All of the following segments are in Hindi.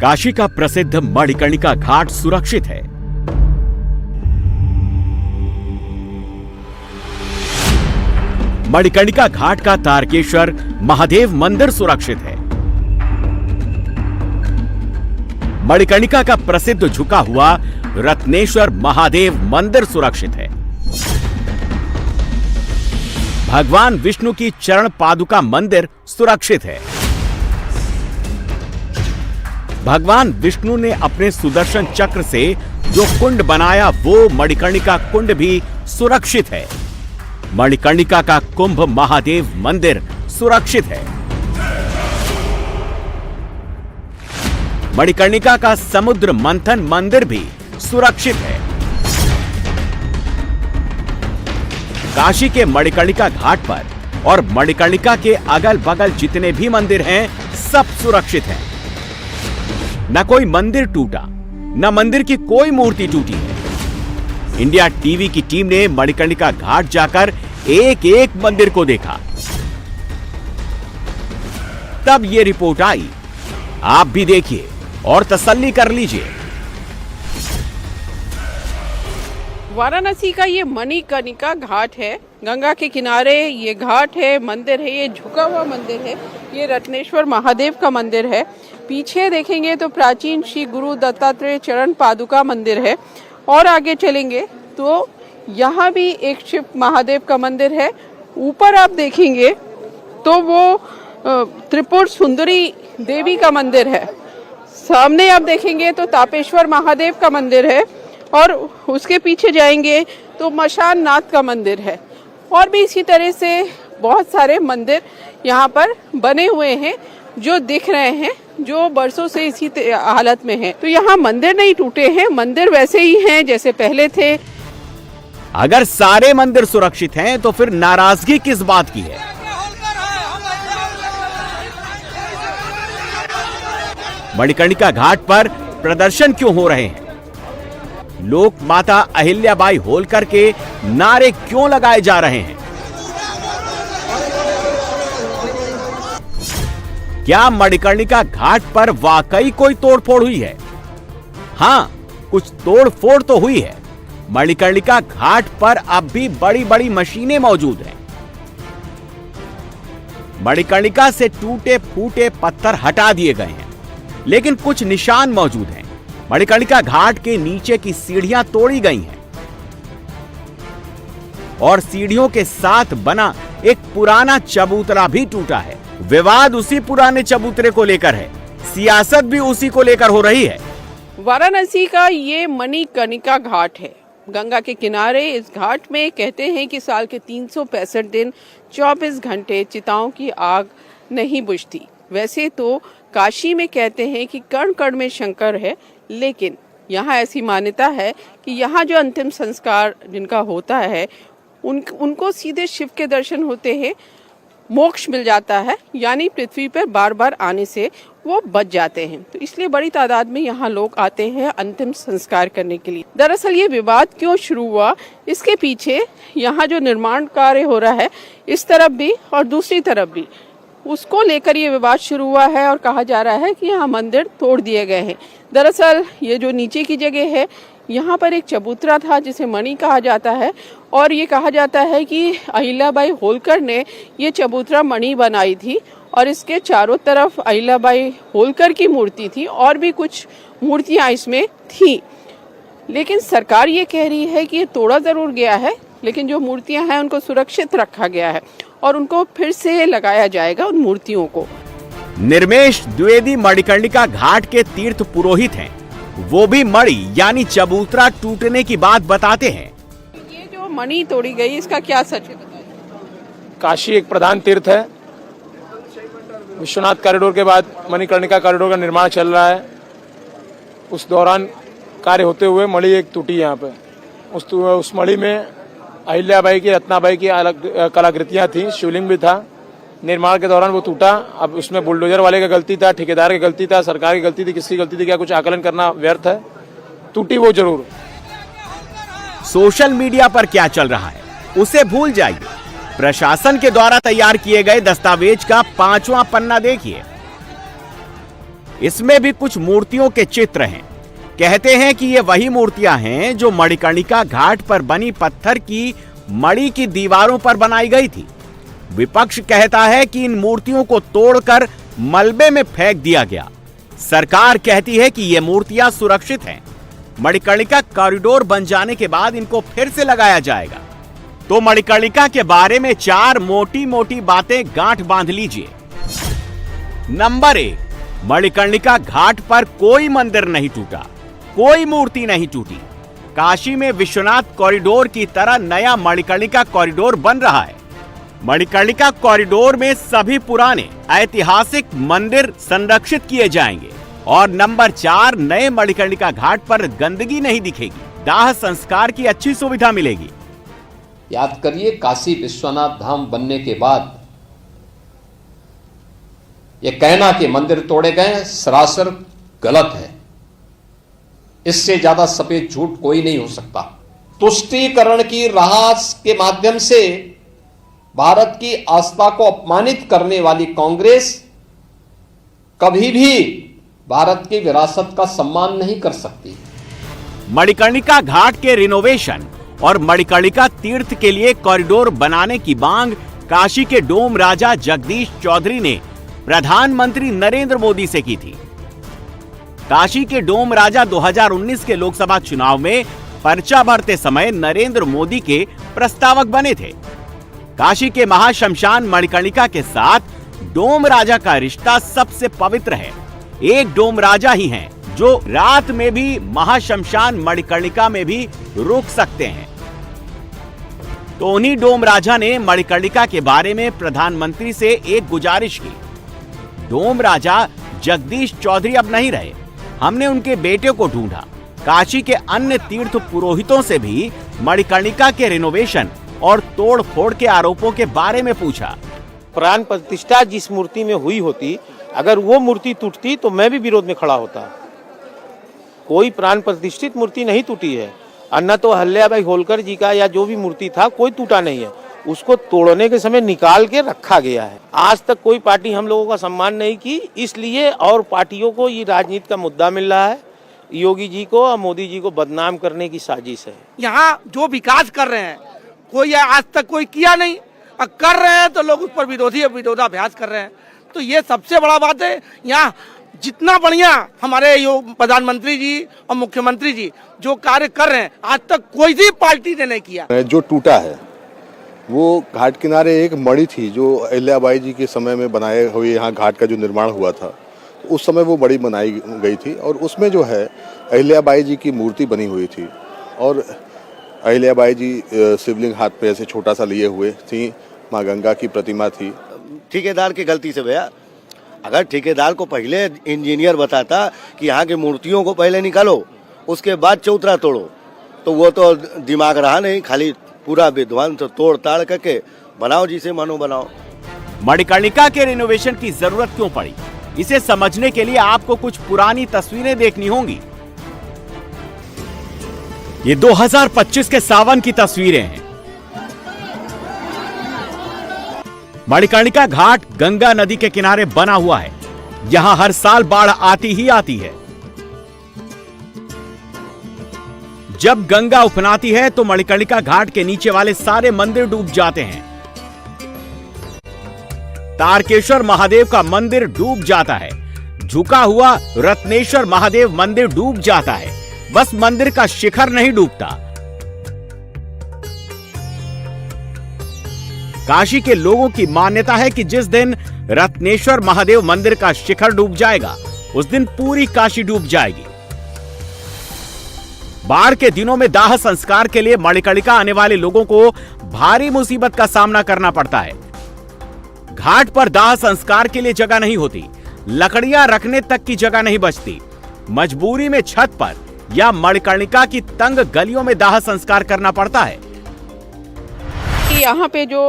काशी का प्रसिद्ध मणिकर्णिका घाट सुरक्षित है। मणिकर्णिका घाट का तारकेश्वर महादेव मंदिर सुरक्षित है। मणिकर्णिका का प्रसिद्ध झुका हुआ रत्नेश्वर महादेव मंदिर सुरक्षित है। भगवान विष्णु की चरण पादुका मंदिर सुरक्षित है। भगवान विष्णु ने अपने सुदर्शन चक्र से जो कुंड बनाया वो मणिकर्णिका कुंड भी सुरक्षित है। मणिकर्णिका का कुंभ महादेव मंदिर सुरक्षित है। मणिकर्णिका का समुद्र मंथन मंदिर भी सुरक्षित है। काशी के मणिकर्णिका घाट पर और मणिकर्णिका के अगल बगल जितने भी मंदिर हैं सब सुरक्षित हैं। न कोई मंदिर टूटा, न मंदिर की कोई मूर्ति टूटी है। इंडिया टीवी की टीम ने मणिकर्णिका घाट जाकर एक एक मंदिर को देखा, तब ये रिपोर्ट आई। आप भी देखिए और तसल्ली कर लीजिए। वाराणसी का ये मणिकर्णिका घाट है। गंगा के किनारे ये घाट है, मंदिर है, ये झुका हुआ मंदिर है। ये रत्नेश्वर महादेव का मंदिर है। पीछे देखेंगे तो प्राचीन श्री गुरु दत्तात्रेय चरण पादुका मंदिर है। और आगे चलेंगे तो यहाँ भी एक शिव महादेव का मंदिर है। ऊपर आप देखेंगे तो वो त्रिपुर सुंदरी देवी का मंदिर है। सामने आप देखेंगे तो तापेश्वर महादेव का मंदिर है। और उसके पीछे जाएंगे तो मशान नाथ का मंदिर है। और भी इसी तरह से बहुत सारे मंदिर यहाँ पर बने हुए हैं जो दिख रहे हैं, जो बरसों से इसी हालत में है। तो यहाँ मंदिर नहीं टूटे हैं, मंदिर वैसे ही हैं जैसे पहले थे। अगर सारे मंदिर सुरक्षित हैं तो फिर नाराजगी किस बात की है? मणिकर्णिका घाट पर प्रदर्शन क्यों हो रहे हैं? लोक माता अहिल्याबाई होलकर के नारे क्यों लगाए जा रहे हैं? क्या मणिकर्णिका घाट पर वाकई कोई तोड़फोड़ हुई है? हां, कुछ तोड़फोड़ तो हुई है। मणिकर्णिका घाट पर अब भी बड़ी बड़ी मशीनें मौजूद हैं। मणिकर्णिका से टूटे फूटे पत्थर हटा दिए गए हैं, लेकिन कुछ निशान मौजूद हैं। मणिकर्णिका घाट के नीचे की सीढ़ियां तोड़ी गई हैं और सीढ़ियों के साथ बना एक पुराना चबूतरा भी टूटा है। विवाद उसी पुराने चबूतरे को लेकर है, सियासत भी उसी को लेकर हो रही है। वाराणसी का ये मणिकर्णिका घाट है। गंगा के किनारे इस घाट में कहते हैं कि साल के 365 दिन 24 घंटे चिताओं की आग नहीं बुझती। वैसे तो काशी में कहते हैं कि कण कण में शंकर है, लेकिन यहाँ ऐसी मान्यता है कि यहाँ जो अंतिम संस्कार जिनका होता है उनको सीधे शिव के दर्शन होते हैं, मोक्ष मिल जाता है, यानी पृथ्वी पर बार बार आने से वो बच जाते हैं। तो इसलिए बड़ी तादाद में यहाँ लोग आते हैं अंतिम संस्कार करने के लिए। दरअसल ये विवाद क्यों शुरू हुआ, इसके पीछे यहाँ जो निर्माण कार्य हो रहा है इस तरफ भी और दूसरी तरफ भी, उसको लेकर ये विवाद शुरू हुआ है। और कहा जा रहा है कि यहाँ मंदिर तोड़ दिए गए हैं। दरअसल ये जो नीचे की जगह है, यहाँ पर एक चबूतरा था जिसे मणि कहा जाता है। और ये कहा जाता है कि अहिल्याबाई होलकर ने ये चबूतरा मणि बनाई थी और इसके चारों तरफ अहिल्याबाई होलकर की मूर्ति थी और भी कुछ मूर्तियाँ इसमें थी। लेकिन सरकार ये कह रही है कि ये तोड़ा जरूर गया है, लेकिन जो मूर्तियाँ हैं उनको सुरक्षित रखा गया है और उनको फिर से लगाया जाएगा उन मूर्तियों को। निर्मेश द्विवेदी मणिकर्णिका घाट के तीर्थ पुरोहित हैं। वो भी मणि यानी चबूतरा टूटने की बात बताते हैं। ये जो मणि तोड़ी गई इसका क्या सच है? काशी एक प्रधान तीर्थ है। विश्वनाथ कॉरिडोर के बाद मणिकर्णिका कॉरिडोर का निर्माण चल रहा है। उस दौरान कार्य होते हुए मणि एक टूटी यहाँ पे। उस मणि में अहिल्याबाई की, रत्नाबाई की अलग कलाकृतियाँ थी, शिवलिंग भी था। निर्माण के दौरान वो टूटा। अब उसमें बुलडोजर वाले का गलती था, ठेकेदार की गलती था, सरकार की गलती थी, किसकी गलती थी क्या कुछ आकलन करना व्यर्थ है। टूटी वो जरूर। सोशल मीडिया पर क्या चल रहा है उसे भूल जाइए। प्रशासन के द्वारा तैयार किए गए दस्तावेज का 5वां पन्ना देखिए। इसमें भी कुछ मूर्तियों के चित्र हैं। कहते हैं कि ये वही मूर्तियां हैं जो मणिकर्णिका घाट पर बनी पत्थर की मणि की दीवारों पर बनाई गई थी। विपक्ष कहता है कि इन मूर्तियों को तोड़कर मलबे में फेंक दिया गया। सरकार कहती है कि ये मूर्तियां सुरक्षित हैं। मणिकर्णिका कॉरिडोर बन जाने के बाद इनको फिर से लगाया जाएगा। तो मणिकर्णिका के बारे में 4 मोटी मोटी बातें गांठ बांध लीजिए। नंबर 1, मणिकर्णिका घाट पर कोई मंदिर नहीं टूटा, कोई मूर्ति नहीं टूटी। काशी में विश्वनाथ कॉरिडोर की तरह नया मणिकर्णिका कॉरिडोर बन रहा है। मणिकर्णिका कॉरिडोर में सभी पुराने ऐतिहासिक मंदिर संरक्षित किए जाएंगे। और नंबर 4, नए मणिकर्णिका घाट पर गंदगी नहीं दिखेगी, दाह संस्कार की अच्छी सुविधा मिलेगी। याद करिए, काशी विश्वनाथ धाम बनने के बाद यह कहना कि मंदिर तोड़े गए सरासर गलत है। इससे ज्यादा सफेद झूठ कोई नहीं हो सकता। तुष्टीकरण की राह के माध्यम से भारत की आस्था को अपमानित करने वाली कांग्रेस कभी भी भारत की विरासत का सम्मान नहीं कर सकती। मणिकर्णिका घाट के रिनोवेशन और मणिकर्णिका तीर्थ के लिए कॉरिडोर बनाने की मांग काशी के डोम राजा जगदीश चौधरी ने प्रधानमंत्री नरेंद्र मोदी से की थी। काशी के डोम राजा 2019 के लोकसभा चुनाव में पर्चा भरते समय नरेंद्र मोदी के प्रस्तावक बने थे। काशी के महाशमशान मणिकर्णिका के साथ डोम राजा का रिश्ता सबसे पवित्र है। एक डोम राजा ही हैं जो रात में भी महाशमशान मणिकर्णिका में भी रुक सकते हैं। तो उन्हीं डोम राजा ने मणिकर्णिका के बारे में प्रधानमंत्री से एक गुजारिश की। डोम राजा जगदीश चौधरी अब नहीं रहे, हमने उनके बेटे को ढूंढा। काशी के अन्य तीर्थ पुरोहितों से भी मणिकर्णिका के रिनोवेशन और तोड़ फोड़ के आरोपों के बारे में पूछा। प्राण प्रतिष्ठा जिस मूर्ति में हुई होती, अगर वो मूर्ति टूटती तो मैं भी विरोध में खड़ा होता। कोई प्राण प्रतिष्ठित मूर्ति नहीं टूटी है। अन्ना तो अहिल्याबाई होलकर जी का या जो भी मूर्ति था कोई टूटा नहीं है। उसको तोड़ने के समय निकाल के रखा गया है। आज तक कोई पार्टी हम लोगों का सम्मान नहीं की, इसलिए और पार्टियों को ये राजनीति का मुद्दा मिल रहा है। योगी जी को और मोदी जी को बदनाम करने की साजिश है। यहाँ जो विकास कर रहे हैं कोई आज तक कोई किया नहीं, और कर रहे हैं तो लोग उस पर विरोधाभास कर रहे हैं। तो ये सबसे बड़ा बात है। यहाँ जितना बढ़िया हमारे प्रधानमंत्री जी और मुख्यमंत्री जी जो कार्य कर रहे हैं, आज तक कोई भी पार्टी ने नहीं किया। जो टूटा है वो घाट किनारे एक मणि थी जो अहिल्याबाई जी के समय में बनाए हुए यहाँ घाट का जो निर्माण हुआ था, उस समय वो मणि बनाई गई थी और उसमें जो है अहिल्याबाई जी की मूर्ति बनी हुई थी। और अहिल्याबाई जी शिवलिंग हाथ पे ऐसे छोटा सा लिए हुए थी, माँ गंगा की प्रतिमा थी। ठेकेदार की गलती से भैया, अगर ठेकेदार को पहले इंजीनियर बताता कि यहाँ की मूर्तियों को पहले निकालो उसके बाद चौतरा तोड़ो, तो वो तो दिमाग रहा नहीं, खाली पूरा विध्वंस तोड़ ताड़ करके बनाओ, जिसे मानो बनाओ। मणिकर्णिका के रिनोवेशन की जरूरत क्यों पड़ी, इसे समझने के लिए आपको कुछ पुरानी तस्वीरें देखनी होंगी। ये 2025 के सावन की तस्वीरें हैं। मणिकर्णिका घाट गंगा नदी के किनारे बना हुआ है। यहां हर साल बाढ़ आती ही आती है। जब गंगा उफनाती है तो मणिकर्णिका घाट के नीचे वाले सारे मंदिर डूब जाते हैं। तारकेश्वर महादेव का मंदिर डूब जाता है। झुका हुआ रत्नेश्वर महादेव मंदिर डूब जाता है। बस मंदिर का शिखर नहीं डूबता। काशी के लोगों की मान्यता है कि जिस दिन रत्नेश्वर महादेव मंदिर का शिखर डूब जाएगा उस दिन पूरी काशी डूब जाएगी। बाढ़ के दिनों में दाह संस्कार के लिए मणिकर्णिका आने वाले लोगों को भारी मुसीबत का सामना करना पड़ता है। घाट पर दाह संस्कार के लिए जगह नहीं होती, लकड़ियां रखने तक की जगह नहीं बचती। मजबूरी में छत पर या मणिकर्णिका की तंग गलियों में दाह संस्कार करना पड़ता है। यहाँ पे जो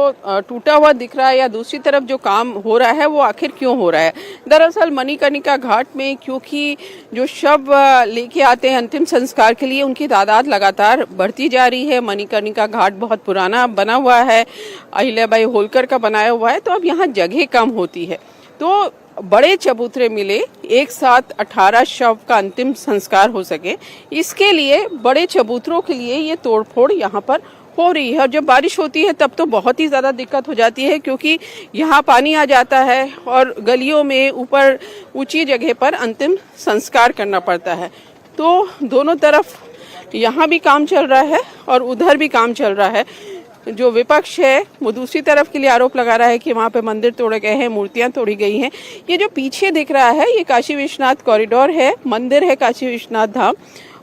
टूटा हुआ दिख रहा है या दूसरी तरफ जो काम हो रहा है वो आखिर क्यों हो रहा है? दरअसल मणिकर्णिका घाट में क्योंकि जो शव लेके आते हैं अंतिम संस्कार के लिए उनकी तादाद लगातार बढ़ती जा रही है। मणिकर्णिका घाट बहुत पुराना बना हुआ है, अहिल्याबाई होलकर का बनाया हुआ है, तो अब यहाँ जगह कम होती है। तो बड़े चबूतरे मिले, एक साथ 18 शव का अंतिम संस्कार हो सके, इसके लिए बड़े चबूतरों के लिए ये तोड़फोड़ यहाँ पर हो रही है। और जब बारिश होती है तब तो बहुत ही ज़्यादा दिक्कत हो जाती है, क्योंकि यहाँ पानी आ जाता है और गलियों में ऊपर ऊंची जगह पर अंतिम संस्कार करना पड़ता है। तो दोनों तरफ यहाँ भी काम चल रहा है और उधर भी काम चल रहा है। जो विपक्ष है वो दूसरी तरफ के लिए आरोप लगा रहा है कि वहाँ पे मंदिर तोड़े गए हैं, मूर्तियां तोड़ी गई हैं। ये जो पीछे दिख रहा है ये काशी विश्वनाथ कॉरिडोर है, मंदिर है काशी विश्वनाथ धाम,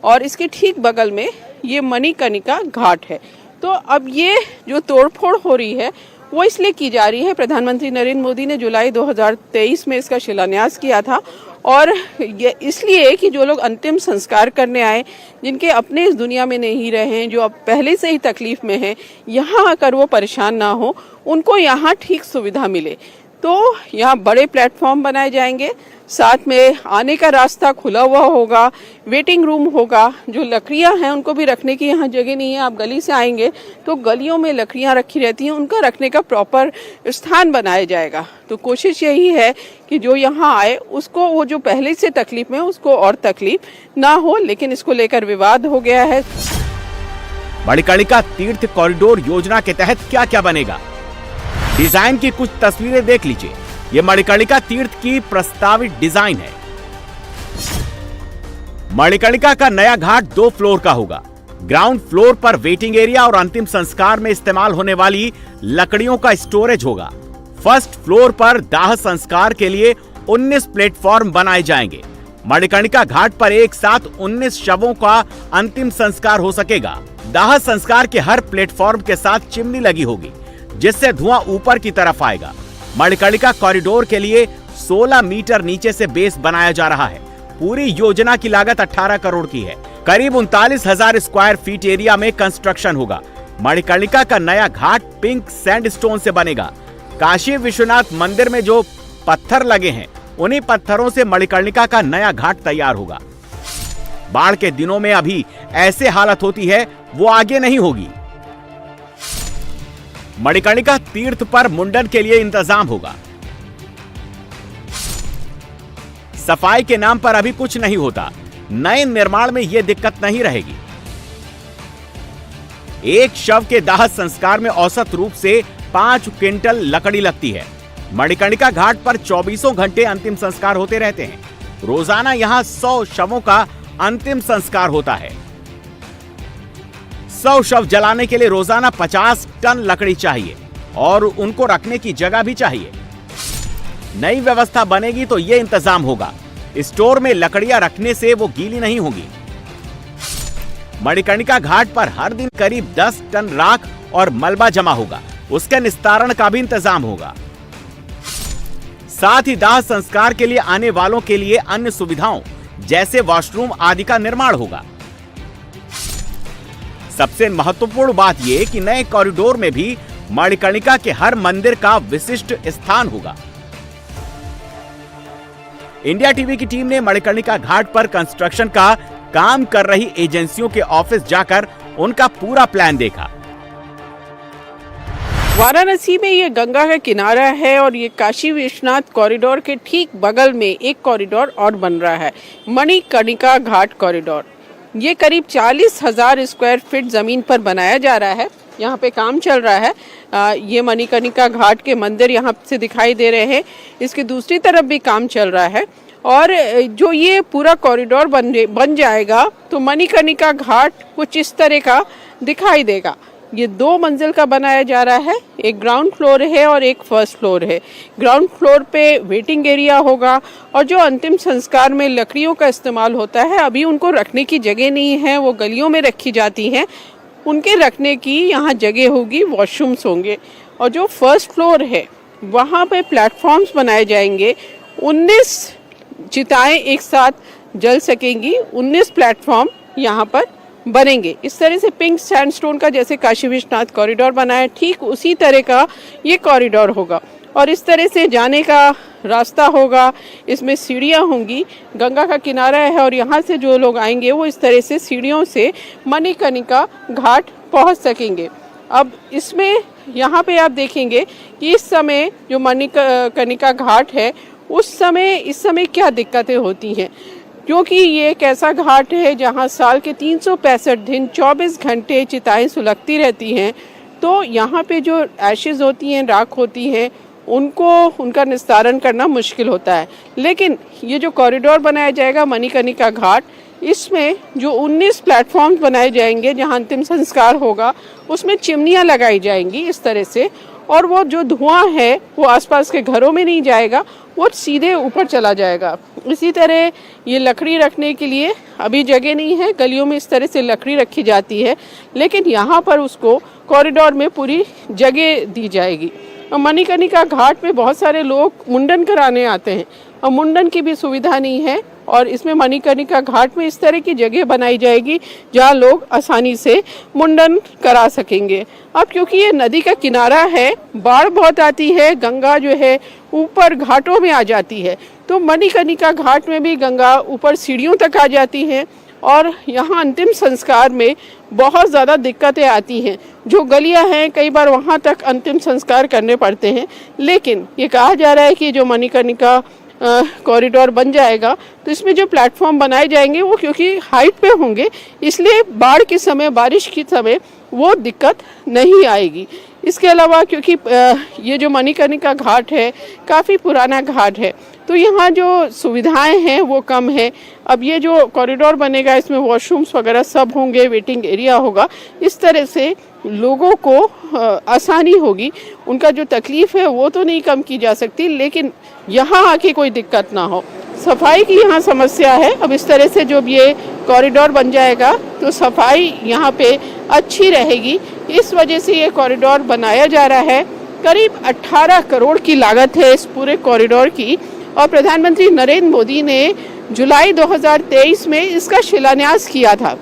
और इसके ठीक बगल में ये मणिकर्णिका घाट है। तो अब ये जो तोड़फोड़ हो रही है वो इसलिए की जा रही है, प्रधानमंत्री नरेंद्र मोदी ने जुलाई 2023 में इसका शिलान्यास किया था, और ये इसलिए कि जो लोग अंतिम संस्कार करने आए, जिनके अपने इस दुनिया में नहीं रहे हैं, जो अब पहले से ही तकलीफ में हैं, यहाँ आकर वो परेशान ना हो, उनको यहाँ ठीक सुविधा मिले। तो यहाँ बड़े प्लेटफॉर्म बनाए जाएंगे, साथ में आने का रास्ता खुला हुआ होगा, वेटिंग रूम होगा। जो लकड़ियां हैं उनको भी रखने की यहाँ जगह नहीं है। आप गली से आएंगे तो गलियों में लकड़ियां रखी रहती हैं, उनका रखने का प्रॉपर स्थान बनाया जाएगा। तो कोशिश यही है कि जो यहाँ आए उसको, वो जो पहले से तकलीफ में उसको और तकलीफ ना हो, लेकिन इसको लेकर विवाद हो गया है। मणिकर्णिका तीर्थ कॉरिडोर योजना के तहत क्या क्या बनेगा, डिजाइन की कुछ तस्वीरें देख लीजिए। ये मणिकर्णिका तीर्थ की प्रस्तावित डिजाइन है। मणिकर्णिका का नया घाट 2 फ्लोर का होगा। ग्राउंड फ्लोर पर वेटिंग एरिया और अंतिम संस्कार में इस्तेमाल होने वाली लकड़ियों का स्टोरेज होगा। फर्स्ट फ्लोर पर दाह संस्कार के लिए 19 प्लेटफॉर्म बनाए जाएंगे। मणिकर्णिका घाट पर एक साथ 19 शवों का अंतिम संस्कार हो सकेगा। दाह संस्कार के हर प्लेटफॉर्म के साथ चिमनी लगी होगी, जिससे धुआं ऊपर की तरफ आएगा। मणिकर्णिका कॉरिडोर के लिए 16 मीटर नीचे से बेस बनाया जा रहा है। पूरी योजना की लागत 18 करोड़ की है। करीब 39,000 स्क्वायर फीट एरिया में कंस्ट्रक्शन होगा। मणिकर्णिका का नया घाट पिंक सैंडस्टोन से बनेगा। काशी विश्वनाथ मंदिर में जो पत्थर लगे हैं, उन्हीं पत्थरों से मणिकर्णिका का नया घाट तैयार होगा। बाढ़ के दिनों में अभी ऐसे हालत होती है, वो आगे नहीं होगी। मणिकर्णिका तीर्थ पर मुंडन के लिए इंतजाम होगा। सफाई के नाम पर अभी कुछ नहीं होता। नए निर्माण में यह दिक्कत नहीं रहेगी। एक शव के दाह संस्कार में औसत रूप से 5 क्विंटल लकड़ी लगती है। मणिकर्णिका घाट पर 24 घंटे अंतिम संस्कार होते रहते हैं। रोजाना यहां 100 शवों का अंतिम संस्कार होता है। 100 शव जलाने के लिए रोजाना 50 टन लकड़ी चाहिए और उनको रखने की जगह भी चाहिए। नई व्यवस्था बनेगी तो यह इंतजाम होगा। स्टोर में लकड़ियां रखने से वो गीली नहीं होगी। मणिकर्णिका घाट पर हर दिन करीब 10 टन राख और मलबा जमा होगा। उसके निस्तारण का भी इंतजाम होगा। साथ ही दाह संस्कार के लिए आने वालों के लिए अन्य सुविधाओं जैसे वॉशरूम आदि का निर्माण होगा। सबसे महत्वपूर्ण बात यह कि नए कॉरिडोर में भी मणिकर्णिका के हर मंदिर का विशिष्ट स्थान होगा। इंडिया टीवी की टीम ने मणिकर्णिका घाट पर कंस्ट्रक्शन का काम कर रही एजेंसियों के ऑफिस जाकर उनका पूरा प्लान देखा। वाराणसी में ये गंगा का किनारा है और ये काशी विश्वनाथ कॉरिडोर के ठीक बगल में एक कॉरिडोर और बन रहा है, मणिकर्णिका घाट कॉरिडोर। ये करीब 40,000 स्क्वायर फीट जमीन पर बनाया जा रहा है। यहाँ पे काम चल रहा है। ये मणिकर्णिका घाट के मंदिर यहाँ से दिखाई दे रहे हैं। इसकी दूसरी तरफ भी काम चल रहा है और जो ये पूरा कॉरिडोर बन जाएगा तो मणिकर्णिका घाट कुछ इस तरह का दिखाई देगा। ये 2 मंजिल का बनाया जा रहा है। एक ग्राउंड फ्लोर है और एक फर्स्ट फ्लोर है। ग्राउंड फ्लोर पे वेटिंग एरिया होगा और जो अंतिम संस्कार में लकड़ियों का इस्तेमाल होता है, अभी उनको रखने की जगह नहीं है, वो गलियों में रखी जाती हैं। उनके रखने की यहाँ जगह होगी, वॉशरूम्स होंगे। और जो फर्स्ट फ्लोर है वहाँ पे प्लेटफॉर्म्स बनाए जाएंगे। 19 चिताएं एक साथ जल सकेंगी। 19 प्लेटफॉर्म यहाँ पर बनेंगे। इस तरह से पिंक सैंडस्टोन का जैसे काशी विश्वनाथ कॉरिडोर बना है, ठीक उसी तरह का ये कॉरिडोर होगा और इस तरह से जाने का रास्ता होगा। इसमें सीढ़ियाँ होंगी। गंगा का किनारा है और यहाँ से जो लोग आएंगे वो इस तरह से सीढ़ियों से मणिकर्णिका घाट पहुँच सकेंगे। अब इसमें यहाँ पे आप देखेंगे कि इस समय जो मणिकर्णिका घाट है उस समय इस समय क्या दिक्कतें होती हैं, क्योंकि ये एक ऐसा घाट है जहाँ साल के 365 दिन 24 घंटे चिताएं सुलगती रहती हैं। तो यहाँ पे जो एशेज होती हैं, राख होती हैं, उनका निस्तारण करना मुश्किल होता है। लेकिन ये जो कॉरिडोर बनाया जाएगा मणिकर्णिका घाट, इसमें जो 19 प्लेटफॉर्म्स बनाए जाएंगे जहाँ अंतिम संस्कार होगा, उसमें चिमनियाँ लगाई जाएंगी इस तरह से, और वो जो धुआं है वो आसपास के घरों में नहीं जाएगा, वो सीधे ऊपर चला जाएगा। इसी तरह ये लकड़ी रखने के लिए अभी जगह नहीं है, गलियों में इस तरह से लकड़ी रखी जाती है, लेकिन यहाँ पर उसको कॉरिडोर में पूरी जगह दी जाएगी। मणिकर्णिका घाट पे बहुत सारे लोग मुंडन कराने आते हैं और मुंडन की भी सुविधा नहीं है, और इसमें मणिकर्णिका घाट में इस तरह की जगह बनाई जाएगी जहां लोग आसानी से मुंडन करा सकेंगे। अब क्योंकि ये नदी का किनारा है, बाढ़ बहुत आती है, गंगा जो है ऊपर घाटों में आ जाती है, तो मणिकर्णिका घाट में भी गंगा ऊपर सीढ़ियों तक आ जाती है और यहाँ अंतिम संस्कार में बहुत ज़्यादा दिक्कतें आती हैं। जो गलियाँ हैं कई बार वहाँ तक अंतिम संस्कार करने पड़ते हैं, लेकिन ये कहा जा रहा है कि जो मणिकर्णिका कॉरिडोर बन जाएगा तो इसमें जो प्लेटफॉर्म बनाए जाएंगे वो क्योंकि हाइट पे होंगे, इसलिए बाढ़ के समय, बारिश के समय वो दिक्कत नहीं आएगी। इसके अलावा क्योंकि ये जो मणिकर्णिका घाट है काफ़ी पुराना घाट है, तो यहाँ जो सुविधाएं हैं वो कम है। अब ये जो कॉरिडोर बनेगा इसमें वॉशरूम्स वगैरह सब होंगे, वेटिंग एरिया होगा, इस तरह से लोगों को आसानी होगी। उनका जो तकलीफ है वो तो नहीं कम की जा सकती, लेकिन यहाँ आके कोई दिक्कत ना हो। सफाई की यहाँ समस्या है। अब इस तरह से जब ये कॉरिडोर बन जाएगा तो सफाई यहाँ पे अच्छी रहेगी, इस वजह से ये कॉरिडोर बनाया जा रहा है। करीब 18 करोड़ की लागत है इस पूरे कॉरिडोर की, और प्रधानमंत्री नरेंद्र मोदी ने जुलाई 2023 में इसका शिलान्यास किया था,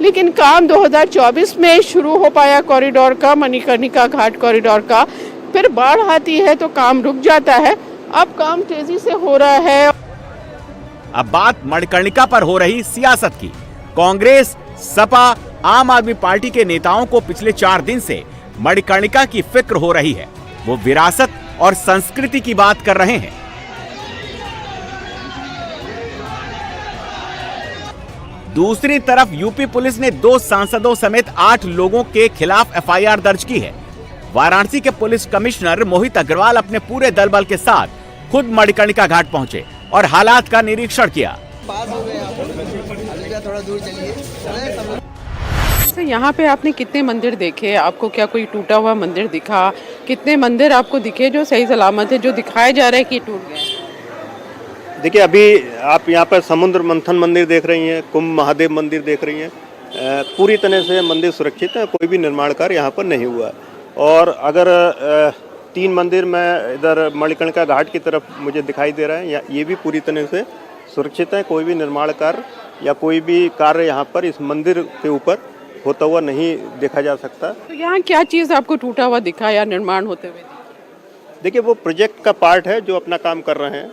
लेकिन काम 2024 में शुरू हो पाया कॉरिडोर का, मणिकर्णिका घाट कॉरिडोर का। फिर बाढ़ आती है तो काम रुक जाता है। अब काम तेजी से हो रहा है। अब बात मणिकर्णिका पर हो रही सियासत की। कांग्रेस, सपा, आम आदमी पार्टी के नेताओं को पिछले 4 दिन से मणिकर्णिका की फिक्र हो रही है। वो विरासत और संस्कृति की बात कर रहे हैं। दूसरी तरफ यूपी पुलिस ने 2 सांसदों समेत 8 लोगों के खिलाफ एफआईआर दर्ज की है। वाराणसी के पुलिस कमिश्नर मोहित अग्रवाल अपने पूरे दल बल के साथ खुद मणिकर्णिका घाट पहुंचे और हालात का निरीक्षण किया। यहाँ पे आपने कितने मंदिर देखे? आपको क्या कोई टूटा हुआ मंदिर दिखा? कितने मंदिर आपको दिखे जो सही सलामत है, जो दिखाया जा रहा है कि टूट गए? देखिए, अभी आप यहाँ पर समुद्र मंथन मंदिर देख रही हैं, कुंभ महादेव मंदिर देख रही हैं। पूरी तरह से मंदिर सुरक्षित है, कोई भी निर्माण कार्य यहाँ पर नहीं हुआ। और अगर 3 मंदिर में इधर मणिकर्णिका घाट की तरफ मुझे दिखाई दे रहा है, ये भी पूरी तरह से सुरक्षित है। कोई भी निर्माण कार्य या कोई भी कार्य यहाँ पर इस मंदिर के ऊपर होता हुआ नहीं देखा जा सकता। तो यहाँ क्या चीज़ आपको टूटा हुआ दिखा या निर्माण होते हुए? देखिए, वो प्रोजेक्ट का पार्ट है जो अपना काम कर रहे हैं।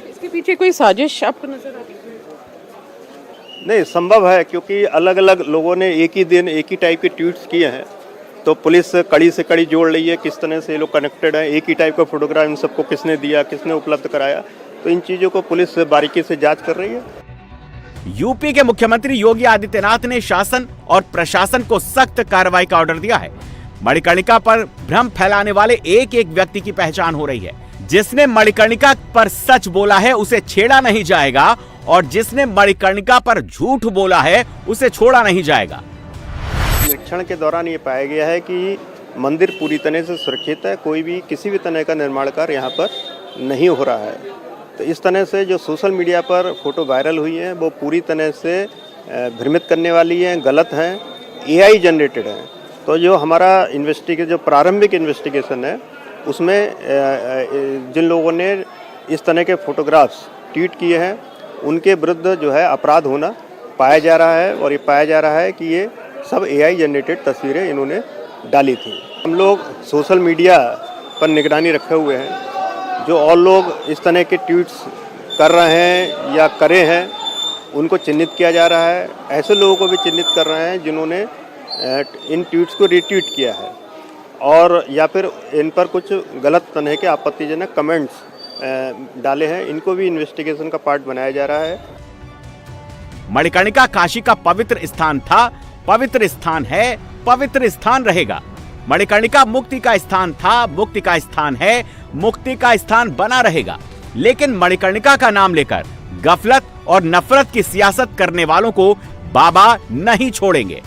इसके पीछे कोई साजिश आपको नजर आती है? नहीं, संभव है, क्योंकि अलग अलग लोगों ने एक ही दिन एक ही टाइप के ट्वीट्स किए हैं, तो पुलिस कड़ी से कड़ी जोड़ रही है किस तरह से ये लोग कनेक्टेड हैं, एक ही टाइप का फोटोग्राफ इन सबको किसने दिया, किसने उपलब्ध कराया, तो इन चीज़ों को पुलिस बारीकी से जांच कर रही है। यूपी के मुख्यमंत्री योगी आदित्यनाथ ने शासन और प्रशासन को सख्त कार्रवाई का ऑर्डर दिया है। मणिकर्णिका पर भ्रम फैलाने वाले एक एक व्यक्ति की पहचान हो रही है। जिसने मणिकर्णिका पर सच बोला है उसे छेड़ा नहीं जाएगा, और जिसने मणिकर्णिका पर झूठ बोला है उसे छोड़ा नहीं जाएगा। निरीक्षण के दौरान ये पाया गया है कि मंदिर पूरी तरह से सुरक्षित है, कोई भी किसी भी तरह का निर्माण कार्य यहाँ पर नहीं हो रहा है। तो इस तरह से जो सोशल मीडिया पर फोटो वायरल हुई है वो पूरी तरह से भ्रमित करने वाली है, गलत है, AI जनरेटेड है। तो जो हमारा जो प्रारंभिक इन्वेस्टिगेशन है उसमें जिन लोगों ने इस तरह के फोटोग्राफ्स ट्वीट किए हैं उनके विरुद्ध जो है अपराध होना पाया जा रहा है, और ये पाया जा रहा है कि ये सब AI जनरेटेड तस्वीरें इन्होंने डाली थी। हम लोग सोशल मीडिया पर निगरानी रखे हुए हैं। जो और लोग इस तरह के ट्वीट्स कर रहे हैं या करे हैं उनको चिन्हित किया जा रहा है। ऐसे लोगों को भी चिन्हित कर रहे हैं जिन्होंने इन ट्वीट्स को रीट्वीट किया है और या फिर इन पर कुछ गलत तरह के आपत्तिजनक कमेंट्स डाले हैं, इनको भी इन्वेस्टिगेशन का पार्ट बनाया जा रहा है। मणिकर्णिका काशी का पवित्र स्थान था, पवित्र स्थान है, पवित्र स्थान रहेगा। मणिकर्णिका मुक्ति का स्थान था, मुक्ति का स्थान है, मुक्ति का स्थान बना रहेगा। लेकिन मणिकर्णिका का नाम लेकर गफलत और नफरत की सियासत करने वालों को बाबा नहीं छोड़ेंगे।